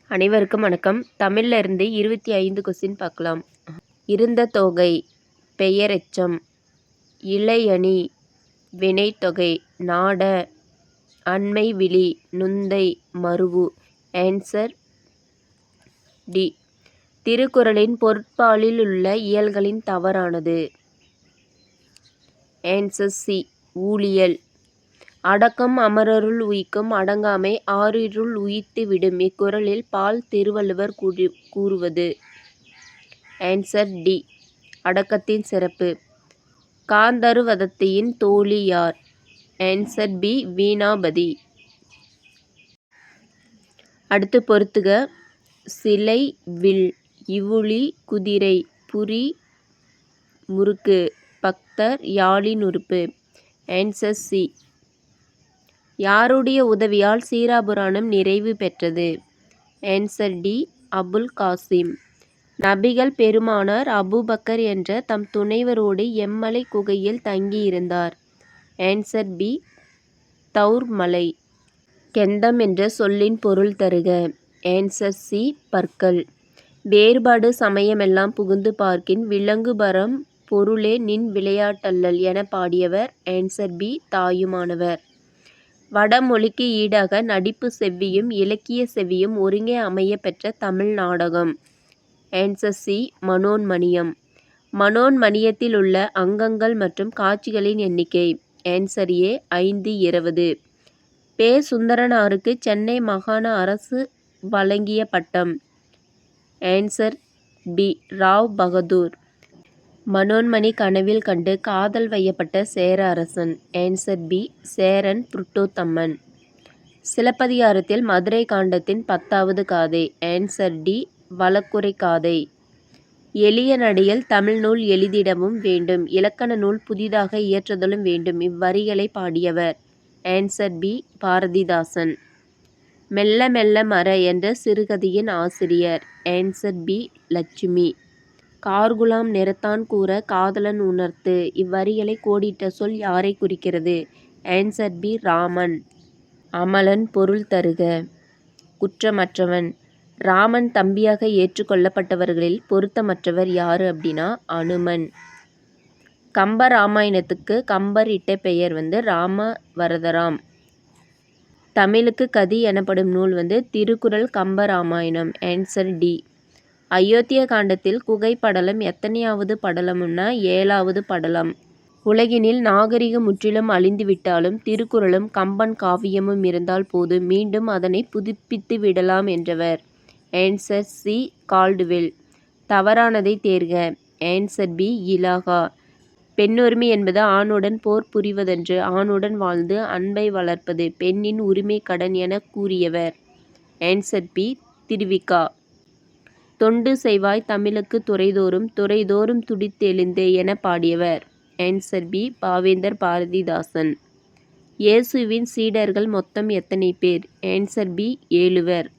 அனைவருக்கும் வணக்கம். தமிழ்ல இருந்து 25 கொஸ்டின் பார்க்கலாம். இருந்த தொகை, பெயரெச்சம், இளையணி, வினைத்தொகை, நாட, அண்மை விளி, நுந்தை, மருவு. Answer D. திருக்குறளின் பொருட்பாலில் உள்ள இயல்களின் தவறானது. Answer C. ஊழியல். அடக்கம் அமரருள் உய்க்கும் அடங்காமை ஆறிருள் உய்த்து விடும். இக்குறளில் பால் திருவள்ளுவர் கூறுவது. Answer D. அடக்கத்தின் சிறப்பு. காந்தருவதத்தையின் தோழி யார்? Answer B. வீணாபதி. அடுத்து பொறுத்துக. சிலை, வில், இவுளி, குதிரை, புரி, முறுக்கு, பக்தர், யாழின் உறுப்பு. Answer C. யாருடைய உதவியால் சீறாபுராணம் நிறைவு பெற்றது? Answer D. அபுல் காசிம். நபிகள் பெருமானார் அபூபக்கர் என்ற தம் துணைவரோடு எம்மலை குகையில் தங்கியிருந்தார். Answer B. தௌர் மலை. கெந்தம் என்ற சொல்லின் பொருள் தருக. Answer C. பற்கள். வேறுபாடு சமயமெல்லாம் புகுந்து பார்க்கின் விளங்குபரம் பொருளே நின் விளையாட்டல்லல் என பாடியவர். Answer B. தாயுமானவர். வடமொழிக்கு ஈடாக நடிப்பு செவ்வியும் இலக்கிய செவ்வியும் ஒருங்கே அமைய பெற்ற தமிழ் நாடகம். Answer C. மனோன்மணியம். மனோன்மணியத்தில் உள்ள அங்கங்கள் மற்றும் காட்சிகளின் எண்ணிக்கை. Answer A. 520. பெ. சுந்தரனாருக்கு சென்னை மாகாண அரசு வழங்கிய பட்டம். Answer B. ராவ் பகதூர். மனோன்மணி கனவில் கண்டு காதல் வையப்பட்ட சேர அரசன். Answer B. சேரன் புருட்டோத்தம்மன். சிலப்பதிகாரத்தில் மதுரை காண்டத்தின் 10வது காதை. Answer D. வழக்குரை காதை. எளிய நடையில் தமிழ் நூல் எழுதிடவும் வேண்டும், இலக்கண நூல் புதிதாக இயற்றுதலும் வேண்டும். இவ்வரிகளை பாடியவர். Answer B. பாரதிதாசன். மெல்ல மெல்ல மற என்ற சிறுகதையின் ஆசிரியர். Answer B. லட்சுமி. கார்குலாம் நிறத்தான் கூற காதலன் உணர்த்து. இவ்வரிகளை கோடிட்ட சொல் யாரை குறிக்கிறது? Answer B. ராமன். அமலன் பொருள் தருக. குற்றமற்றவன். ராமன் தம்பியாக ஏற்றுக்கொள்ளப்பட்டவர்களில் பொருத்தமற்றவர் யாரு அப்படின்னா அனுமன். கம்ப ராமாயணத்துக்கு கம்பர் இட்ட பெயர் ராமவரதராம். தமிழுக்கு கதி எனப்படும் நூல் திருக்குறள் கம்ப ராமாயணம். Answer D. அயோத்திய காண்டத்தில் குகை படலம் எத்தனையாவது படலம்னா 7வது படலம். உலகினில் நாகரிகம் முற்றிலும் அழிந்துவிட்டாலும் திருக்குறளும் கம்பன் காவியமும் இருந்தால் போதும், மீண்டும் அதனை புதுப்பித்து விடலாம் என்றவர். Answer C. கால்டுவெல். தவறானதை தேர்க. Answer B. இலாகா. பெண்ணுரிமை என்பது ஆணுடன் போர் புரிவதன்று, ஆணுடன் வாழ்ந்து அன்பை வளர்ப்பது பெண்ணின் உரிமை கடன் என கூறியவர். Answer B. திருவிக்கா. தொண்டு செய்வாய் தமிழுக்கு துறைதோறும், துறைதோறும் துடித்தெழுந்தே என பாடியவர். Answer B. பாவேந்தர் பாரதிதாசன். இயேசுவின் சீடர்கள் மொத்தம் எத்தனை பேர்? Answer B. 7 பேர்.